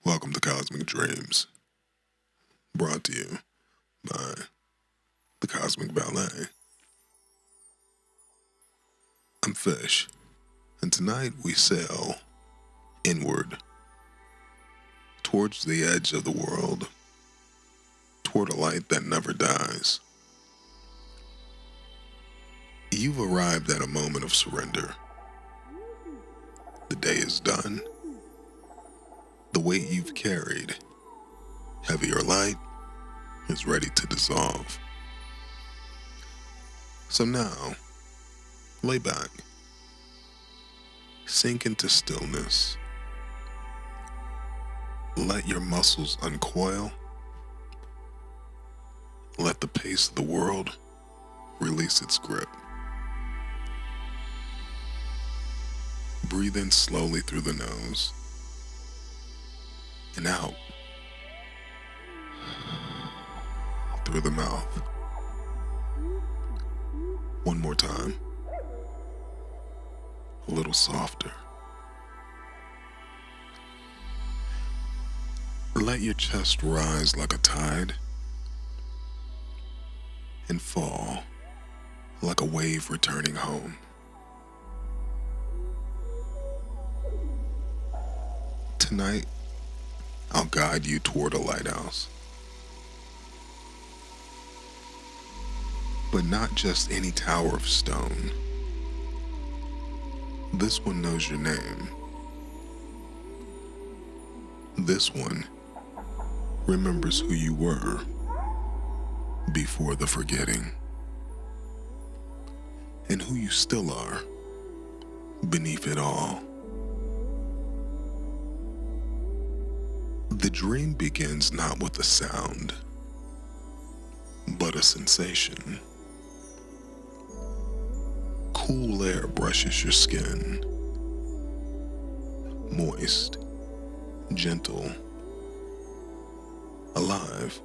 Welcome to Cosmic Dreams, brought to you by the Cosmic Ballet. I'm Fish, and tonight we sail inward, towards the edge of the world, toward a light that never dies. You've arrived at a moment of surrender. The day is done. The weight you've carried, heavy or light, is ready to dissolve. So now, lay back, sink into stillness, let your muscles uncoil, let the pace of the world release its grip. Breathe in slowly through the nose and out through the mouth. One more time. A little softer. Let your chest rise like a tide and fall like a wave returning home. Tonight, I'll guide you toward a lighthouse. But not just any tower of stone. This one knows your name. This one remembers who you were before the forgetting, and who you still are beneath it all. The dream begins not with a sound, but a sensation. Cool air brushes your skin, moist, gentle, alive.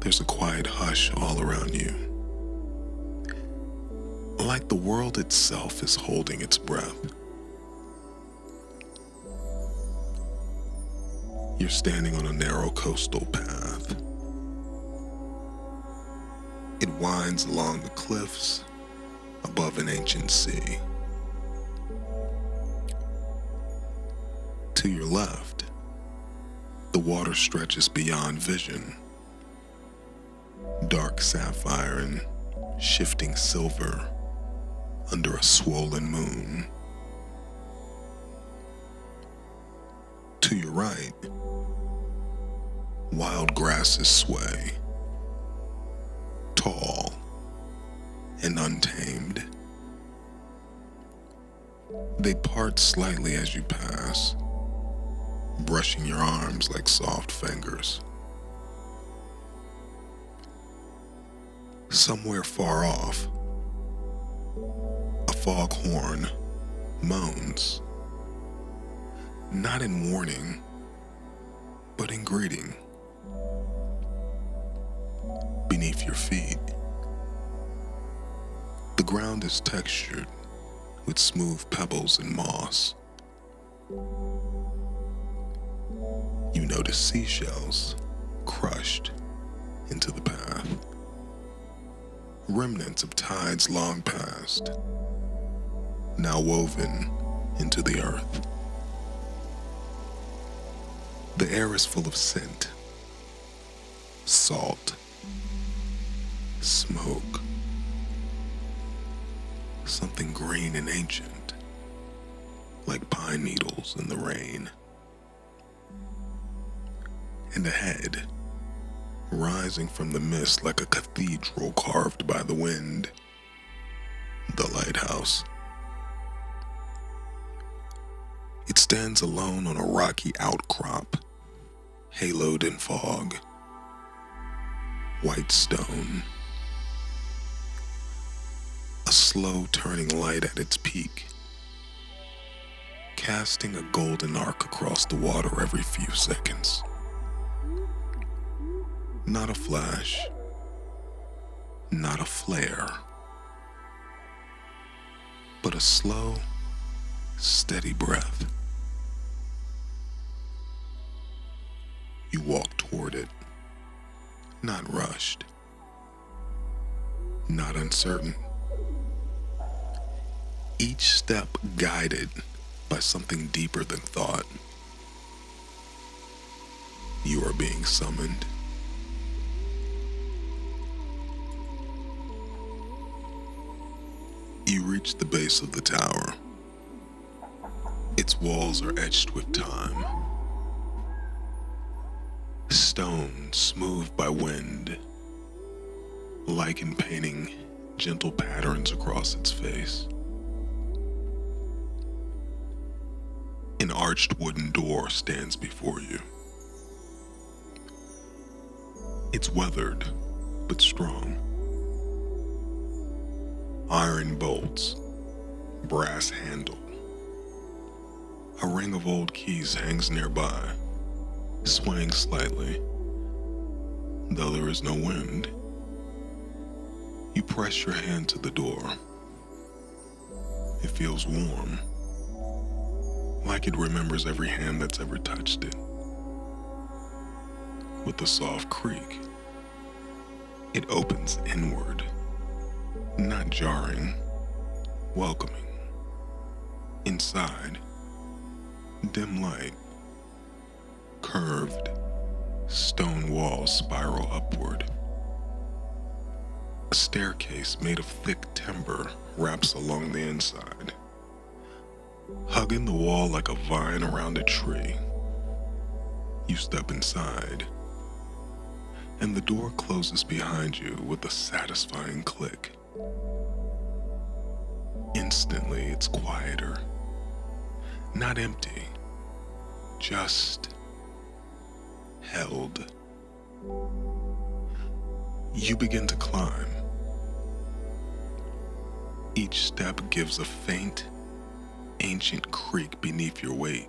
There's a quiet hush all around you, like the world itself is holding its breath. You're standing on a narrow coastal path. It winds along the cliffs above an ancient sea. To your left, the water stretches beyond vision. Dark sapphire and shifting silver under a swollen moon. To your right, wild grasses sway, tall and untamed. They part slightly as you pass, brushing your arms like soft fingers. Somewhere far off, a foghorn moans, not in warning, but in greeting. Beneath your feet, the ground is textured with smooth pebbles and moss. You notice seashells crushed into the path, remnants of tides long past, now woven into the earth. The air is full of scent, salt, smoke, something green and ancient, like pine needles in the rain. And ahead, rising from the mist like a cathedral carved by the wind, the lighthouse. It stands alone on a rocky outcrop, haloed in fog. White stone. A slow turning light at its peak, casting a golden arc across the water every few seconds. Not a flash, not a flare, but a slow, steady breath. You walk toward it, not rushed, not uncertain. Each step guided by something deeper than thought. You are being summoned. You reach the base of the tower. Its walls are etched with time. Stone smoothed by wind, lichen painting gentle patterns across its face. An arched wooden door stands before you. It's weathered, but strong. Iron bolts, brass handle. A ring of old keys hangs nearby, swaying slightly, though there is no wind. You press your hand to the door. It feels warm, like it remembers every hand that's ever touched it. With a soft creak, it opens inward, not jarring, welcoming. Inside, dim light, curved, stone walls spiral upward. A staircase made of thick timber wraps along the inside, hugging the wall like a vine around a tree. You step inside, and the door closes behind you with a satisfying click. Instantly, it's quieter, not empty, just held. You begin to climb. Each step gives a faint, ancient creak beneath your weight.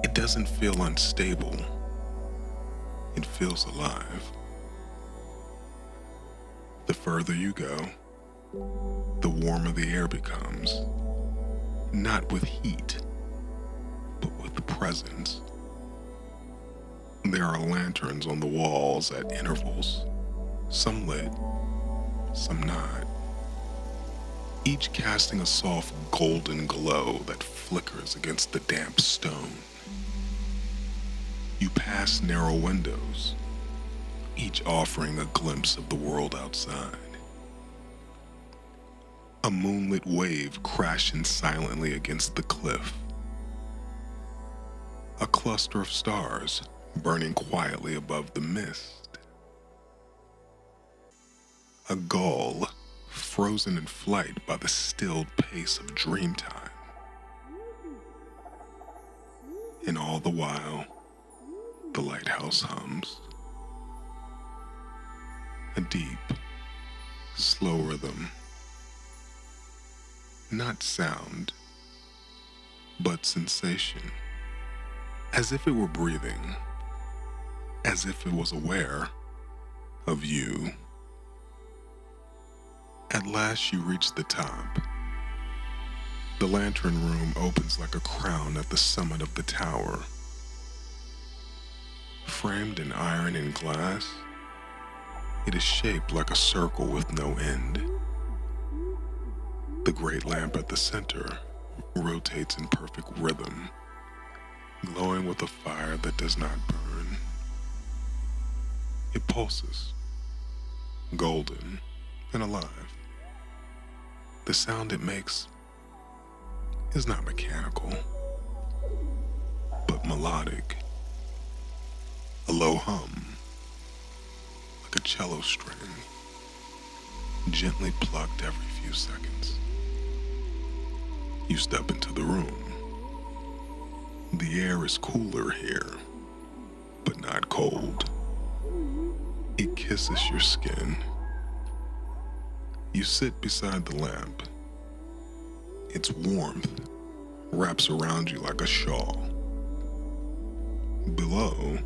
It doesn't feel unstable. It feels alive. The further you go, the warmer the air becomes. Not with heat, but with the presence. There are lanterns on the walls at intervals, some lit, some not, each casting a soft golden glow that flickers against the damp stone. You pass narrow windows, each offering a glimpse of the world outside. A moonlit wave crashing silently against the cliff. A cluster of stars burning quietly above the mist. A gull frozen in flight by the stilled pace of dreamtime. And all the while, the lighthouse hums. A deep, slow rhythm. Not sound, but sensation. As if it were breathing. As if it was aware of you. At last you reach the top. The lantern room opens like a crown at the summit of the tower. Framed in iron and glass, it is shaped like a circle with no end. The great lamp at the center rotates in perfect rhythm, glowing with a fire that does not burn. It pulses, golden and alive. The sound it makes is not mechanical, but melodic. A low hum, like a cello string, gently plucked every few seconds. You step into the room. The air is cooler here, but not cold. It kisses your skin. You sit beside the lamp. Its warmth wraps around you like a shawl. Below,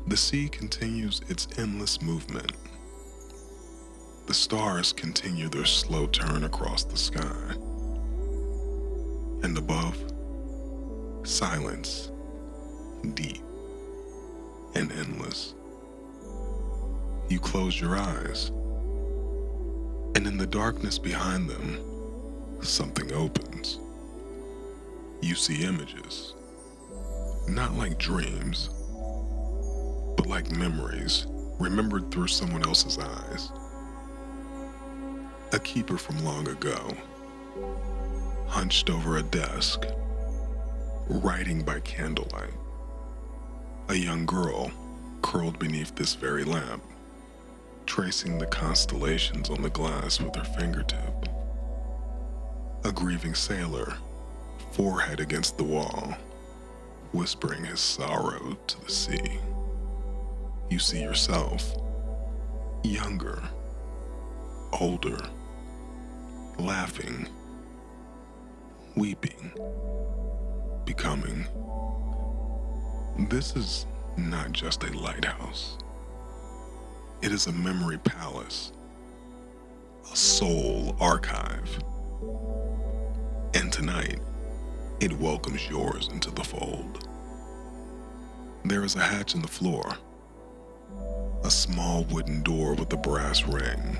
the sea continues its endless movement. The stars continue their slow turn across the sky. And above, silence deep and endless. You close your eyes, and in the darkness behind them, something opens. You see images, not like dreams, but like memories remembered through someone else's eyes. A keeper from long ago, hunched over a desk, writing by candlelight. A young girl curled beneath this very lamp, tracing the constellations on the glass with her fingertip. A grieving sailor, forehead against the wall, whispering his sorrow to the sea. You see yourself, younger, older, laughing, weeping, becoming. This is not just a lighthouse. It is a memory palace, a soul archive. And tonight, it welcomes yours into the fold. There is a hatch in the floor, a small wooden door with a brass ring,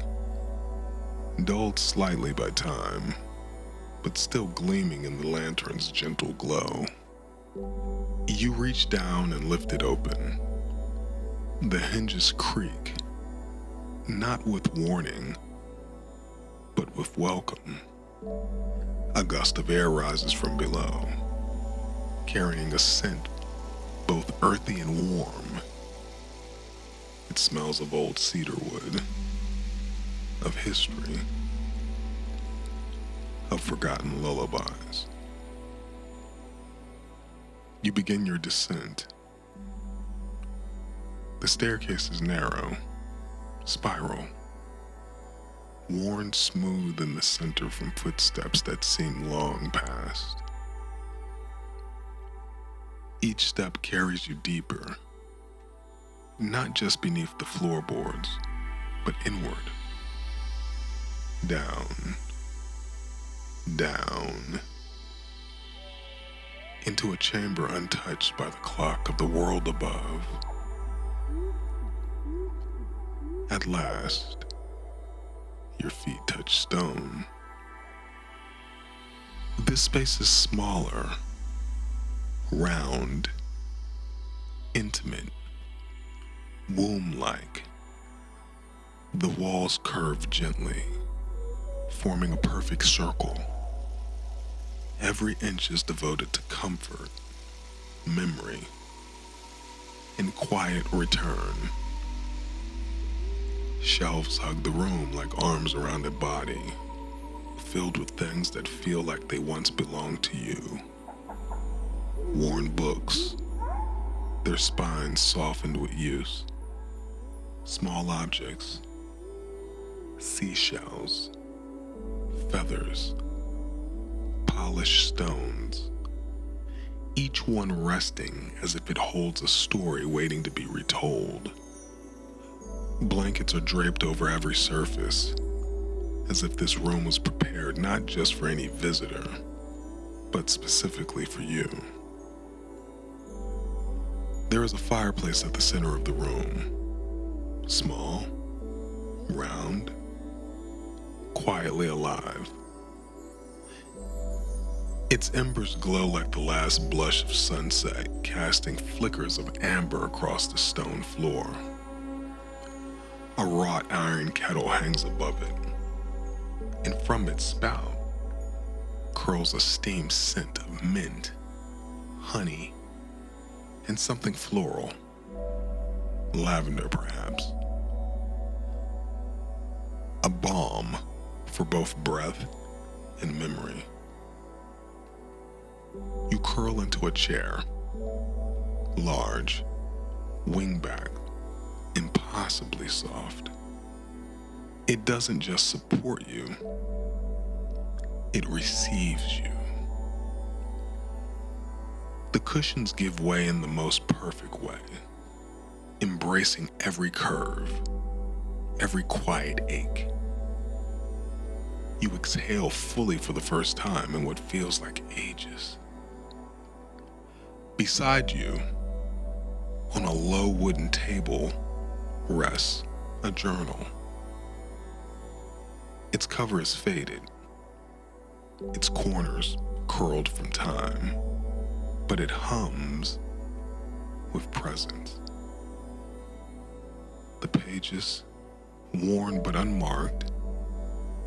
dulled slightly by time, but still gleaming in the lantern's gentle glow. You reach down and lift it open. The hinges creak, not with warning, but with welcome. A gust of air rises from below, carrying a scent both earthy and warm. It smells of old cedar wood, of history, of forgotten lullabies. You begin your descent. The staircase is narrow, spiral, worn smooth in the center from footsteps that seem long past. Each step carries you deeper, not just beneath the floorboards, but inward. Down, down, into a chamber untouched by the clock of the world above. At last, your feet touch stone. This space is smaller, round, intimate, womb-like. The walls curve gently, forming a perfect circle. Every inch is devoted to comfort, memory, and quiet return. Shelves hug the room like arms around a body, filled with things that feel like they once belonged to you. Worn books, their spines softened with use. Small objects, seashells, feathers, polished stones, each one resting as if it holds a story waiting to be retold. Blankets are draped over every surface, as if this room was prepared not just for any visitor, but specifically for you. There is a fireplace at the center of the room, small, round, quietly alive. Its embers glow like the last blush of sunset, casting flickers of amber across the stone floor. A wrought iron kettle hangs above it, and from its spout curls a steam scent of mint, honey, and something floral, lavender perhaps. A balm for both breath and memory. You curl into a chair, large, wingback, impossibly soft. It doesn't just support you, it receives you. The cushions give way in the most perfect way, embracing every curve, every quiet ache. You exhale fully for the first time in what feels like ages. Beside you, On a low wooden table rests a journal. Its cover is faded, its corners curled from time, but it hums with presence. The pages, worn but unmarked,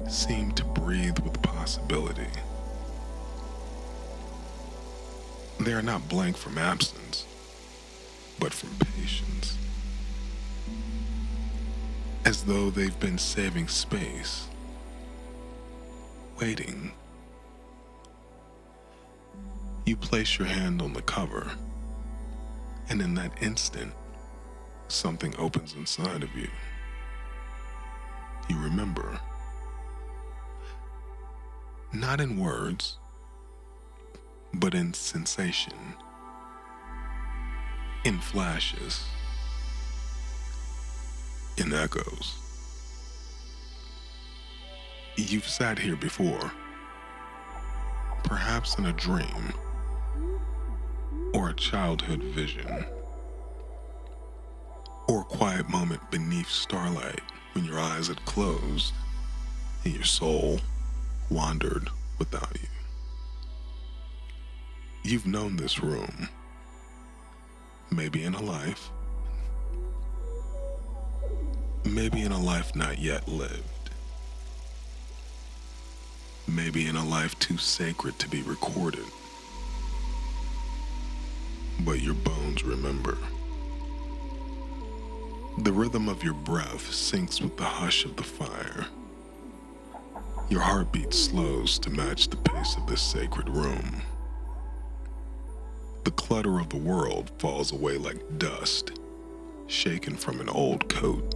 seem to breathe with possibility. They are not blank from absence, but from patience. As though they've been saving space, waiting. You place your hand on the cover, and in that instant, something opens inside of you. You remember. Not in words, but in sensation, in flashes, in echoes. You've sat here before, perhaps in a dream or a childhood vision, or a quiet moment beneath starlight when your eyes had closed and your soul wandered without you. You've known this room, maybe in a life, maybe in a life not yet lived, maybe in a life too sacred to be recorded, but your bones remember. The rhythm of your breath syncs with the hush of the fire. Your heartbeat slows to match the pace of this sacred room. The clutter of the world falls away like dust, shaken from an old coat.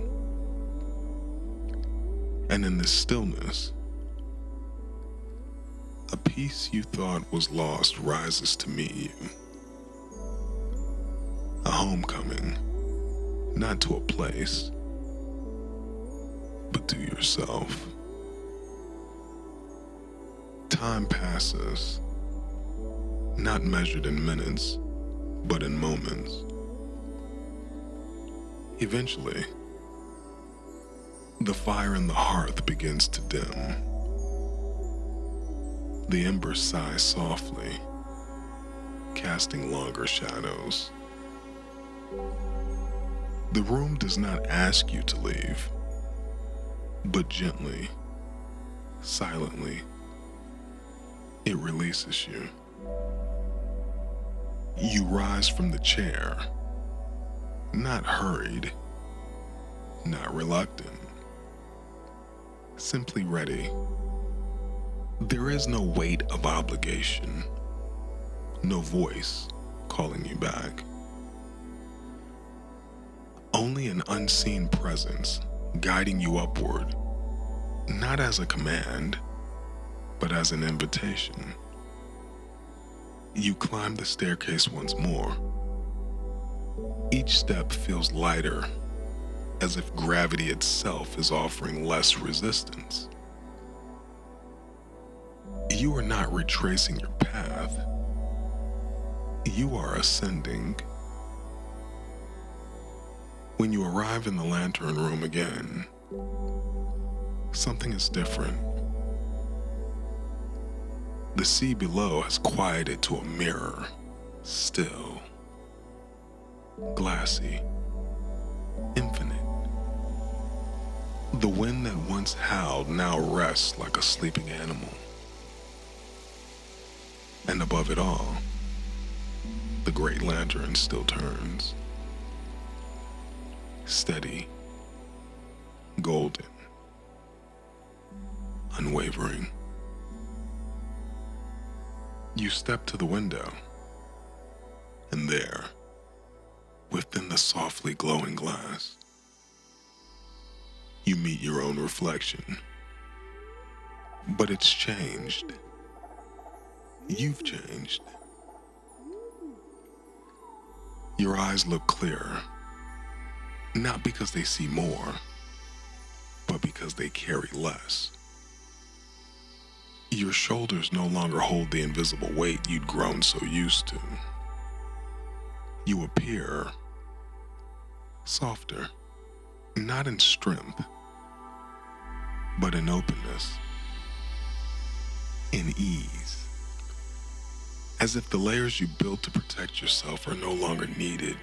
And in this stillness, a peace you thought was lost rises to meet you. A homecoming, not to a place, but to yourself. Time passes, not measured in minutes, but in moments. Eventually, the fire in the hearth begins to dim. The embers sigh softly, casting longer shadows. The room does not ask you to leave, but gently, silently, it releases you. You rise from the chair, not hurried, not reluctant, simply ready. There is no weight of obligation, no voice calling you back. Only an unseen presence guiding you upward, not as a command, but as an invitation. You climb the staircase once more. Each step feels lighter, as if gravity itself is offering less resistance. You are not retracing your path. You are ascending. When you arrive in the lantern room again, something is different. The sea below has quieted to a mirror, still, glassy, infinite. The wind that once howled now rests like a sleeping animal. And above it all, the great lantern still turns. Steady, golden, unwavering. You step to the window, and there, within the softly glowing glass, you meet your own reflection. But it's changed. You've changed. Your eyes look clearer, not because they see more, but because they carry less. Your shoulders no longer hold the invisible weight you'd grown so used to. You appear softer, not in strength, but in openness, in ease, as if the layers you built to protect yourself are no longer needed,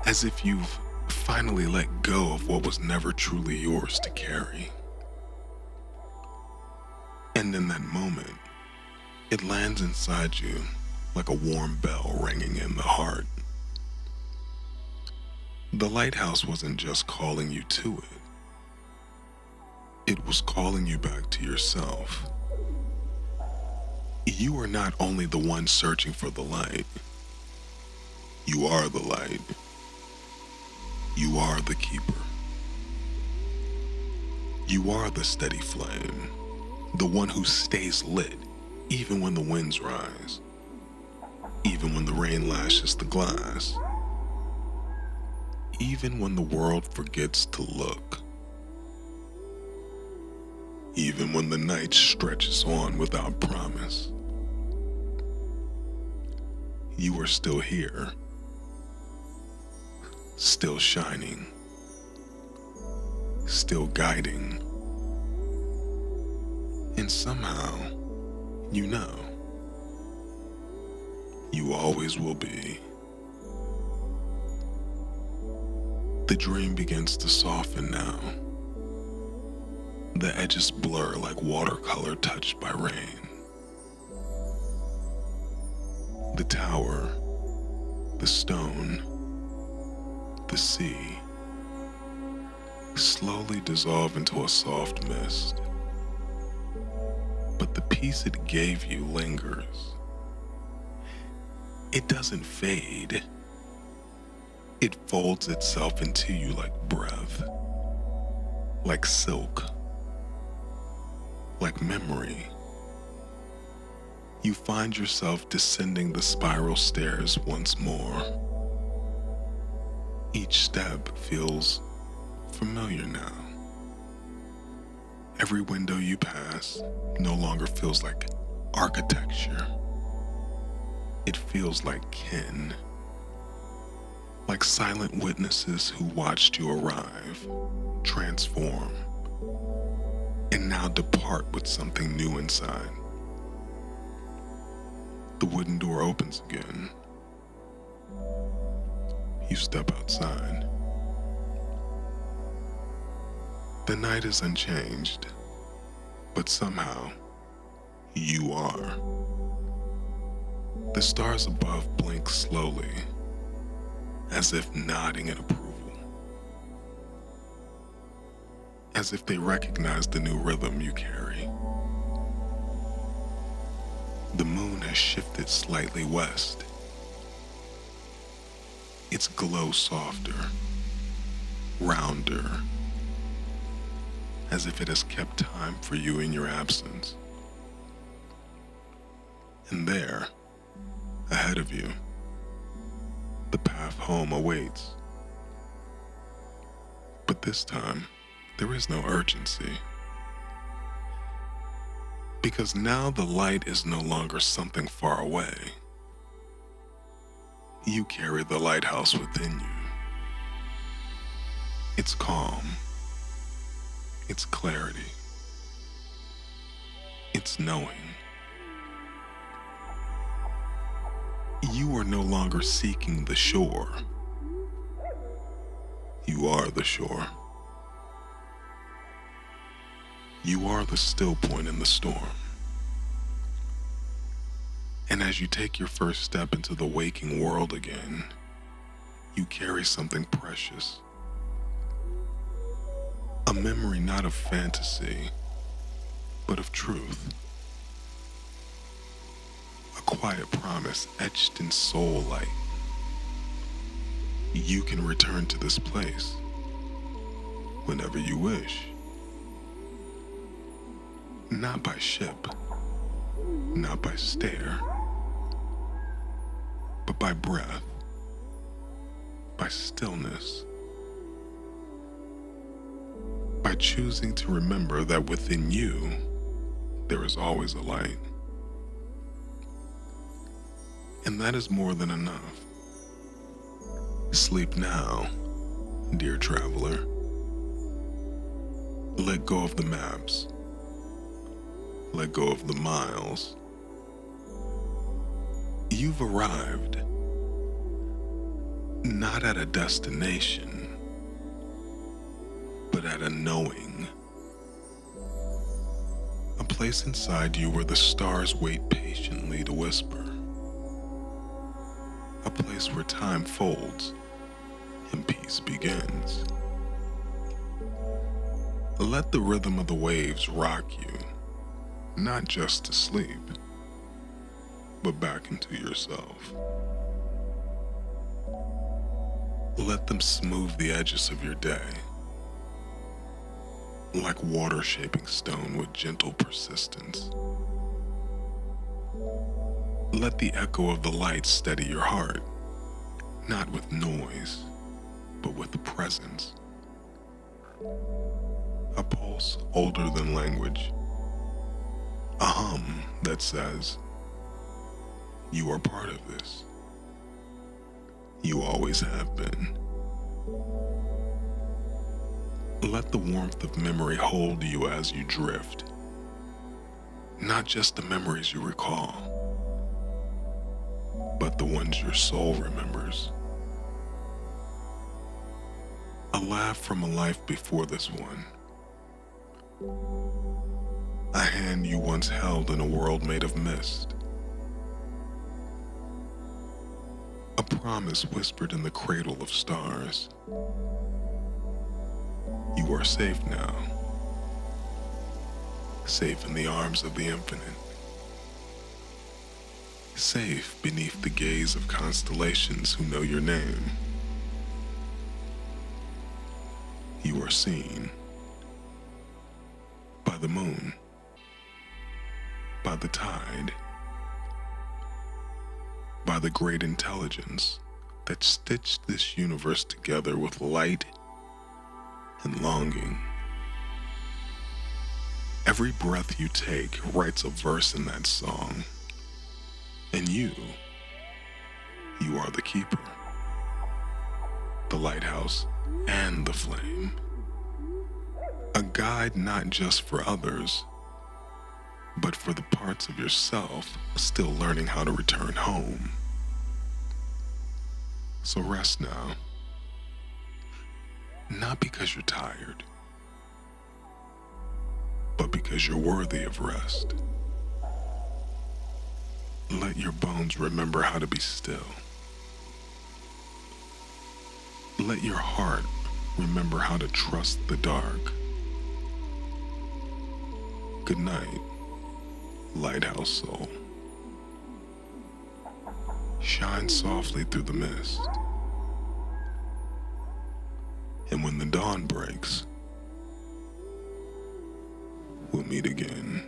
as if you've finally let go of what was never truly yours to carry. And in that moment, it lands inside you like a warm bell ringing in the heart. The lighthouse wasn't just calling you to it was calling you back to yourself. You are not only the one searching for the light, you are the light. You are the keeper. You are the steady flame, the one who stays lit even when the winds rise, even when the rain lashes the glass, even when the world forgets to look, even when the night stretches on without promise. You are still here, still shining, still guiding, and somehow, you know, you always will be. The dream begins to soften now. The edges blur like watercolor touched by rain. The tower, the stone, the sea slowly dissolve into a soft mist. But the peace it gave you lingers. It doesn't fade. It folds itself into you like breath, like silk, like memory. You find yourself descending the spiral stairs once more. Each step feels familiar now. Every window you pass no longer feels like architecture. It feels like kin, like silent witnesses who watched you arrive, transform, and now depart with something new inside. The wooden door opens again. You step outside. The night is unchanged, but somehow you are. The stars above blink slowly, as if nodding in approval, as if they recognize the new rhythm you carry. The moon has shifted slightly west. Its glow softer, rounder, as if it has kept time for you in your absence. And there, ahead of you, the path home awaits. But this time, there is no urgency. Because now the light is no longer something far away. You carry the lighthouse within you. It's calm. It's clarity. It's knowing. You are no longer seeking the shore. You are the shore. You are the still point in the storm. And as you take your first step into the waking world again, you carry something precious. A memory not of fantasy, but of truth. A quiet promise etched in soul light. You can return to this place whenever you wish. Not by ship, not by stair, but by breath, by stillness, by choosing to remember that within you, there is always a light. And that is more than enough. Sleep now, dear traveler. Let go of the maps. Let go of the miles. You've arrived, not at a destination, but at a knowing. A place inside you where the stars wait patiently to whisper. A place where time folds and peace begins. Let the rhythm of the waves rock you, not just to sleep, but back into yourself. Let them smooth the edges of your day, like water shaping stone with gentle persistence. Let the echo of the light steady your heart, not with noise, but with presence. A pulse older than language. A hum that says, you are part of this. You always have been. Let the warmth of memory hold you as you drift. Not just the memories you recall, but the ones your soul remembers. A laugh from a life before this one. A hand you once held in a world made of mist. A promise whispered in the cradle of stars. You are safe now. Safe in the arms of the infinite. Safe beneath the gaze of constellations who know your name. You are seen by the moon, by the tide, by the great intelligence that stitched this universe together with light and longing. Every breath you take writes a verse in that song, and you are the keeper, the lighthouse and the flame. A guide not just for others, but for the parts of yourself still learning how to return home. So rest now, not because you're tired, but because you're worthy of rest. Let your bones remember how to be still. Let your heart remember how to trust the dark. Good night, lighthouse soul. Shine softly through the mist. And when the dawn breaks, we'll meet again.